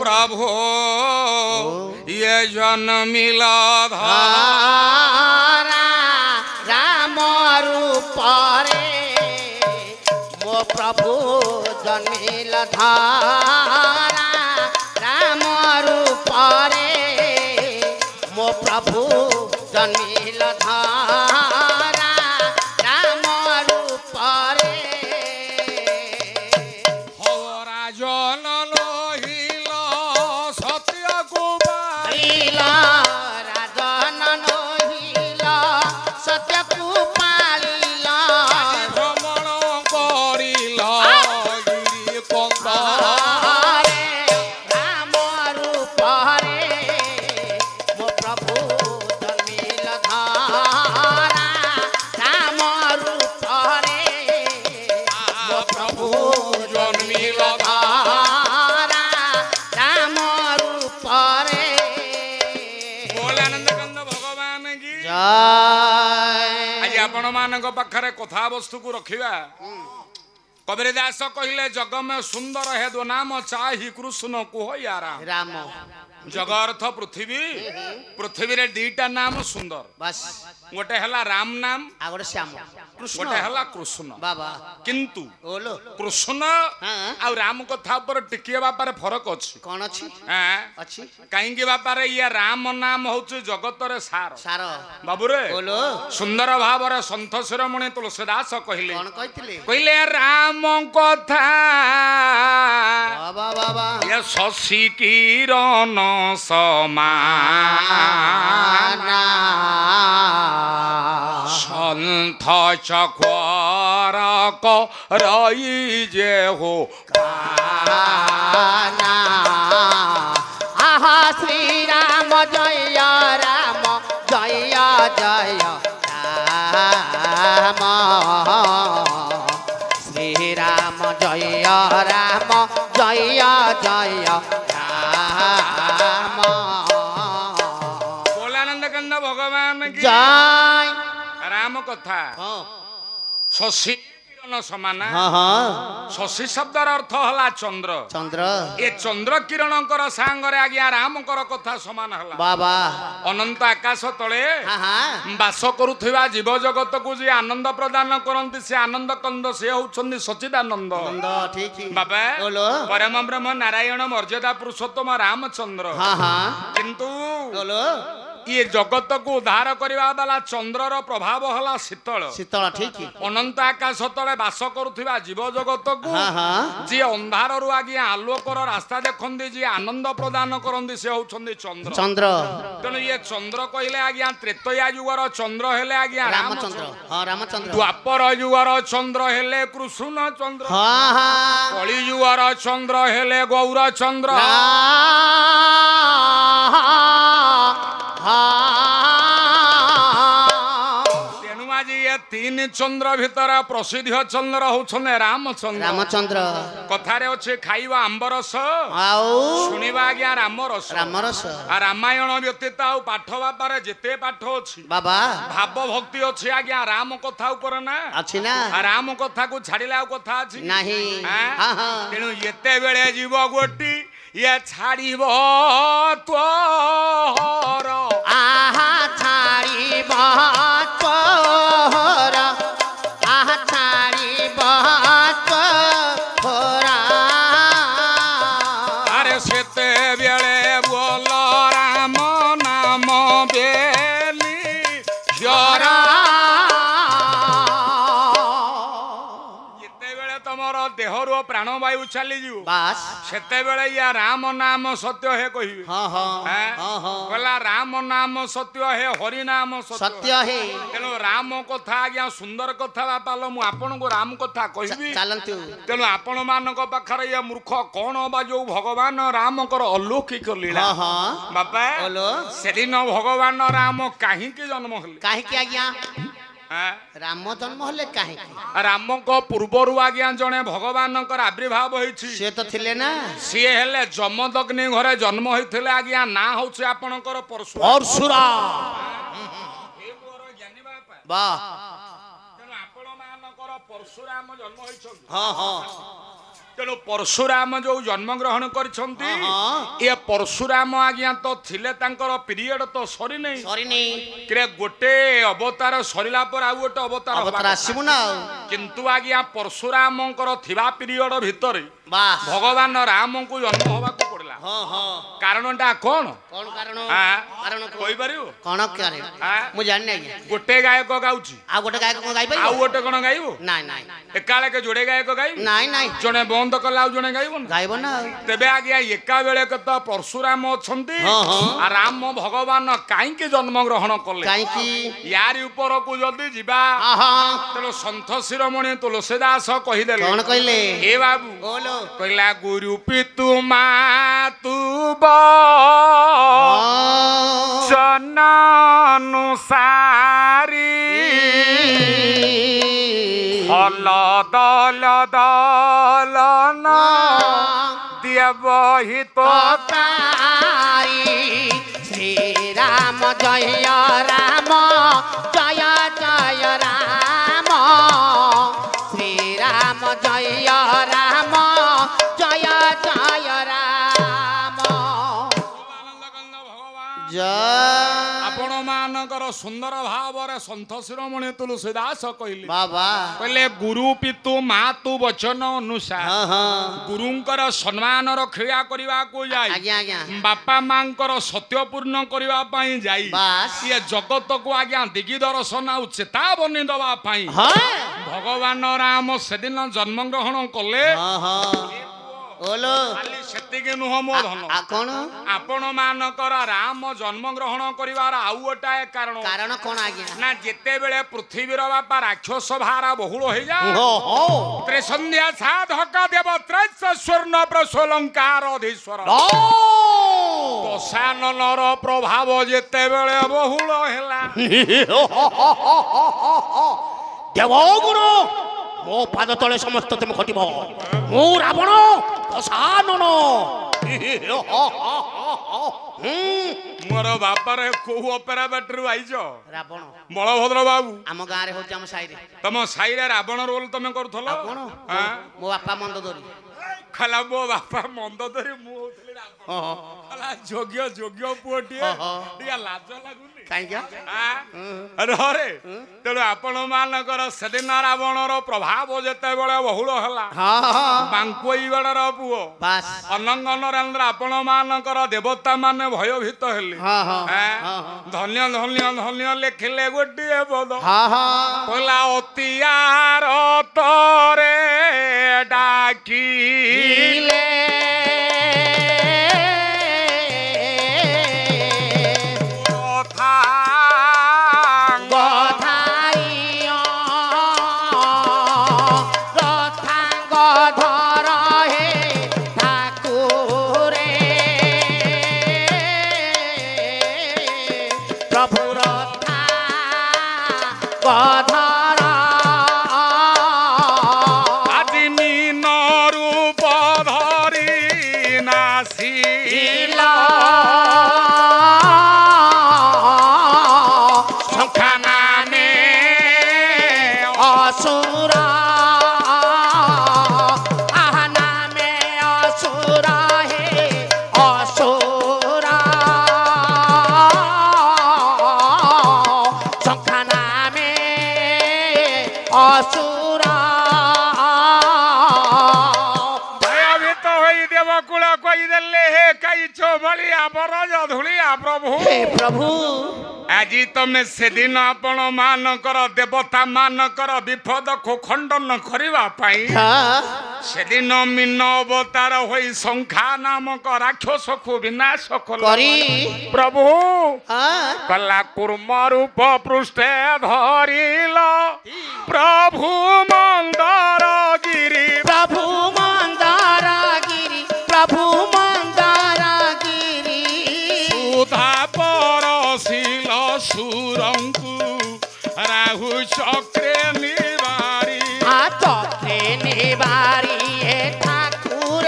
प्रभु ये जन्मिला धारा राम रूप रे मो प्रभु जन्मिल धारा राम रूप रे मो प्रभु जन्मिल धारा राम रूप रे हरा जन लोहिल सत्य कुमार राजन नहिल सत्य कुपालिल भ्रमण करिल गिरि कंद राम रूप रे मो प्रभु जन्मिल धारा राम रूप रे मो प्रभु जन्मिल धारा राम रूप रे बोले आनंद कंद भगवान की जय आज आपण मानक पाखरे कथा वस्तु को रखिबा कबीर दास कहले जग में सुंदर है दो नाम चाहि कृष्ण कुह यारा राम जग अर्थ पृथ्वी पृथ्वी रे दीटा नाम सुंदर बस गोटे हला राम नाम आगोटे श्याम कृष्ण गोटे हला कृष्ण बाबा किंतु ओलो कृष्ण हाँ। आ राम कथा पर टिकिए बापार फरक अछि कौन अच्छी हां अच्छी काहेकि बापार ये राम नाम होछि जगत रे सार सार बाबू रे ओलो सुंदर भाव रे संत शिरोमणि तुलसीदास कहले कौन कहतिले कहले राम कथा बाबा बाबा ये शशि किरण समान संथ चक्र करई जे हो गाना आहा श्री राम जय राम जय जय राम श्री राम जय राम जय जय राम बोलानंद कंद भगवान की जय राम कथा हाँ शशि किरण समान हाँ हाँ शशि शब्दर अर्थ हला चंद्र चंद्र ए चंद्र किरणकर सांगरे आज्ञा रामकर कथा समान हला बाबा अनंत आकाश तले हाँ हाँ बास करुवा जीव जगत को जी आनंद प्रदान करती से आनंद कंद से होउछन्ति सच्चिदानंद ठीक ही बाबा बोलो परम ब्रह्म नारायण मर्यादा पुरुषोत्तम रामचंद्र हाँ हाँ किंतु बोलो ये जगत को उद्धार करने वाला चंद्रर प्रभाव हला शीतल शीतल ठीक ही अनंत आकाश तले बास करुवा जीव जगत को हाँ हाँ जी अंधार रु आज्ञा आलोकर रास्ता देखते जी आनंद प्रदान करती से होउछन्ति चंद्र चंद्र तेणु ये चंद्र कहले आज्ञा त्रेतया युगर चंद्र हेले आज्ञा रामचंद्र हाँ रामचंद्र द्वापर युगर चंद्र हेले कृष्ण चंद्र हाँ हाँ कली युगर चंद्र हेले गौर चंद्र तेणु आज ये तीन चंद्र भीतर प्रसिद्ध चंद्र होउछने रामचंद्र रामचंद्र कथारे अच्छे खाइबा आंबरस आओ शुणिबा आज्ञा रामरस रामरस आ रामायण व्यतीत आ पाठ बापारे जेते पाठ अछि बाबा भाव भक्ति अछि आज्ञा राम कथा ऊपर ना अच्छी ना आ राम कथा को छाड़िला कथा अछि नहीं हाँ? हाँ हाँ तेणु एते बेले जीव गोटी ये छाड़िब तोहर आहा छाड़ी बहर आहा छाड़ी बहर अरे सेते बेले बोल राम नाम बेली जरा जेतेबेले तमर देहरु प्राणवायु चली जीव बस सेतेबेले या राम नाम सत्य हे कहिबे हाँ हाँ हैं? हाँ हाँ कहला राम नाम सत्य हे हरि नाम सत्य है तेणु राम कथा आज्ञा सुंदर कथा बापालो मु आपन को राम कथा कहबी चलतु तेणु आपण मानक पाखरे ये मूर्ख कौन बा जो भगवान राम कर अलौकिक लीला हाँ हाँ बापा बोलो सेदिन भगवान राम काहे के जन्म हले काहे के आज्ञा हैं? राम जन्म हले काहे के राम को पूर्वरु आज्ञा जने भगवान आविर्भाव होइछि से तो थिले ना सी हेले जमदग्नि घरे जन्म होइथिले आज्ञा ना होछि आपनकर परशुराम वाह तेणु आपण मानकर परशुराम जन्म होइछन हाँ हाँ ତେଣୁ ପରଶୁରାମ ଯୋଉ ଜନ୍ମ ଗ୍ରହଣ କରିଛନ୍ତି ଏ ପରଶୁରାମ ଆଜ୍ଞା ତ ଥିଲେ ତାଙ୍କର ପିରିୟଡ ତ ସରିନି କିରେ ଗୋଟେ ଅବତାର ସରିଲା ପରେ ଆଉ ଗୋଟେ ଅବତାର ଆସିବୁ ନା କିନ୍ତୁ ଆଜ୍ଞା ପରଶୁରାମଙ୍କର ଥିବା ପିରିୟଡ ଭିତରେ ଭଗବାନ ରାମଙ୍କୁ ଜନ୍ମ ହବାକୁ ପଡିଲା କାରଣଟା କଣ କହିପାରିବୁ କଣ ମୁଁ ଜାଣିନି ଆଜ୍ଞା ଗୋଟେ ଗାୟକ ଗାଉଛି ଆଉ ଗୋଟେ ଗାୟକ କଣ ଗାଇପାରିବ ଆଉ ଗୋଟେ କଣ ଗାଇବ ନାଇଁ ନାଇଁ ଏକାଳକେ ଯୋଡେ ଗାୟକ ଗାଇବ ନାଇଁ ନାଇଁ ଜଣେ ବନ୍ଦ କଲେ ଆଉ ଜଣେ ଗାଇବ ନା ଗାଇବ ନା ତେବେ ଆଜ୍ଞା ଏକା ବେଳକେ ତ ପରଶୁରାମ ଅଛନ୍ତି ରାମ ଭଗବାନ କାହିଁକି ଜନ୍ମ ଗ୍ରହଣ କଲେ କାହିଁକି ୟାରି ଉପରକୁ ଯଦି ଯିବା ତେଣୁ ସନ୍ଥ ଶିରୋମଣି ତୁଳସୀଦାସ କହିଦେଲେ କଣ କହିଲେ ଏ ବାବୁ କହିଲା ଗୁରୁ ପିତୁ ମା ତୁ ବଚନାନୁସାରୀ ହଲ ଦଲ ଦଲନ ଦେବହିତ ଶ୍ରୀରାମ ଜୟ ରାମ ଜୟ ଜୟ ରାମ ଶ୍ରୀରାମ ଜୟ ରାମ ଜୟ ଜୟ ରାମ ଆପଣ ମାନଙ୍କର ସୁନ୍ଦର ଭାବରେ ସନ୍ଥ ଶିରୋମଣି ତୁଳସୀଦାସ କହିଲେ ବାବା କହିଲେ ଗୁରୁ ପିତୁ ମା ତୁ ବଚନ ଅନୁସାର ଗୁରୁଙ୍କର ସମ୍ମାନ ରକ୍ଷା କରିବାକୁ ଯାଇ ବାପା ମାଙ୍କର ସତ୍ୟ ପୂର୍ଣ୍ଣ କରିବା ପାଇଁ ଯାଇ ଇଏ ଜଗତକୁ ଆଜ୍ଞା ଦିଗି ଦର୍ଶନ ଆଉ ଚେତାବନୀ ଦବା ପାଇଁ ଭଗବାନ ରାମ ସେଦିନ ଜନ୍ମ ଗ୍ରହଣ କଲେ ସେତିକି ନୁହଁ ମୋ ଧନ ଆପଣ ମାନଙ୍କର ରାମ ଜନ୍ମ ଗ୍ରହଣ କରିବାର ଆଉ ଗୋଟାଏ କାରଣ କଣ ଆଜ୍ଞା ନା ଯେତେବେଳେ ପୃଥିବୀର ବାପା ରାକ୍ଷସ ଭାର ବହୁଳ ହେଇଯାଏ ତ୍ରିସନ୍ଧ୍ୟା ସାଧକା ଦେବ ତ୍ରୈଶ ସ୍ୱର୍ଣ୍ଣ ପ୍ରସୋଲଙ୍କାର ଅଧୀଶ୍ୱର ଦଶାନନର ପ୍ରଭାବ ଯେତେବେଳେ ବହୁଳ ହେଲା ଦେବଗୁରୁ ମୋ ପାଦ ତଳେ ସମସ୍ତ ତୁମେ ଘଟିବ ମୁଁ ରାବଣ ଦଶାନନ ମୋର ବାପାରେ କୋଉ ଅପେରା ବାଟରୁ ଆଇଛ ରାବଣ ବଳଭଦ୍ର ବାବୁ ଆମ ଗାଁରେ ହଉଛି ଆମ ସାହିରେ ତମ ସାହିରେ ରାବଣ ରୋଲ ତମେ କରୁଥିଲ ମୋ ବାପା ମନ୍ଦ ଧରି ଖାଲା ମୋ ବାପା ମନ୍ଦ ଧରି ମୁଁ ହଉଥିଲି ଯୋଗ୍ୟ ଯୋଗ୍ୟ ପୁଅଟିଏ ଟିକେ ଲାଜ ଲାଗୁନି ତେଣୁ ଆପଣ ମାନଙ୍କର ସେଦିନ ରାବଣର ପ୍ରଭାବ ଯେତେବେଳେ ବହୁଳ ହେଲା ବାଙ୍କୁଇଗଡର ପୁଅ ଅନଙ୍ଗ ନରେନ୍ଦ୍ର ଆପଣ ମାନଙ୍କର ଦେବତା ମାନେ ଭୟଭୀତ ହେଲେ ଧନ୍ୟ ଧନ୍ୟ ଧନ୍ୟ ଲେଖିଲେ ଗୋଟିଏ ପଦ କହିଲା ଅତିଆର ତରେ ଡାକିଲେ प्रभु आज तमें से दिन आपण मानकर देवता मानकर विपद को खंडन करने से दिन मीन अवतार होई संख्या नामक राक्षस को विनाश करी प्रभु कला कुर्म रूप पृष्ठे धरिल प्रभु मंदारगिरी प्रभु मंदारगिरी प्रभु मंदारगिरी सुधा परशिल सुरंकु राहु चक्रे निवारी चक्रे निवारी हे ठाकुर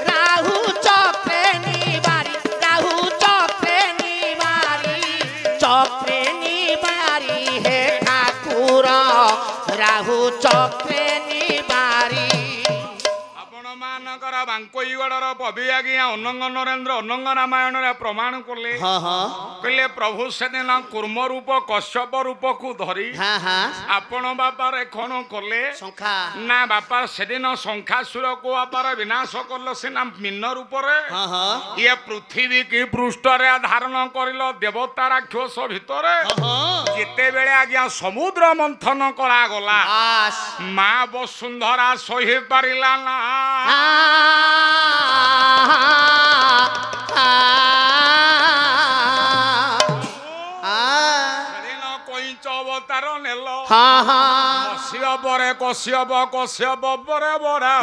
राहु चक्रे निवारी राहु चक्रे निवारी हे ठाकुर राहु चक्र ବାପାର ବାଙ୍କୋଇଗଡର ପବି ଆଜ୍ଞା ଅନଙ୍ଗ ନରେନ୍ଦ୍ର ଅନଙ୍ଗ ରାମାୟଣରେ ପ୍ରମାଣ କଲେ କହିଲେ ପ୍ରଭୁ ସେଦିନ କୁର୍ମ ରୂପ କଶ୍ୟପ ରୂପକୁ ଧରି ଆପଣ ବାପାର କଣ କଲେ ନା ବାପା ସେଦିନ ଶଙ୍ଖାସୁରକୁ ବାପାର ବିନାଶ କଲ ସିନା ମୀନ ରୂପରେ ଇଏ ପୃଥିବୀ କି ପୃଷ୍ଠରେ ଧାରଣ କରିଲ ଦେବତା ରାକ୍ଷସ ଭିତରେ ଯେତେବେଳେ ଆଜ୍ଞା ସମୁଦ୍ର ମନ୍ଥନ କରାଗଲା ମା ବସୁନ୍ଧରା ସହି ପାରିଲା ନା ସେଦିନ କଇଁଚ ଅବତାର ନେଲ କଶ୍ୟପ ପରେ କଶ୍ୟପ ପରେ ବରା